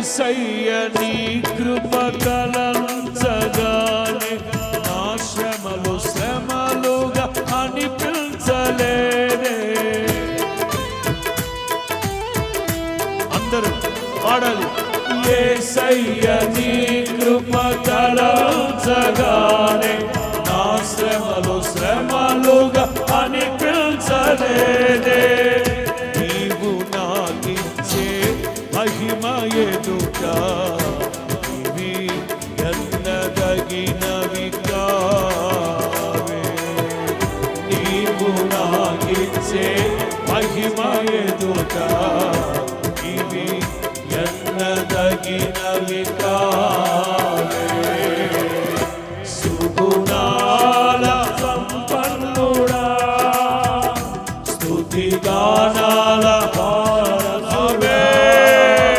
యేసయ్య నీ కృప తలంచగానే నా శ్రమలు శ్రమలుగా అనిపించలేదే. అందరూ పాడాలి. యేసయ్య నీ కృప తలంచగానే నా శ్రమలు శ్రమలుగా అనిపించలేదే. నీవు నాకిచ్చే మహిమ ఎదుట ఇవి ఎన్నదగినవి కావే. నీవు నాకిచ్చే మహిమ ఎదుట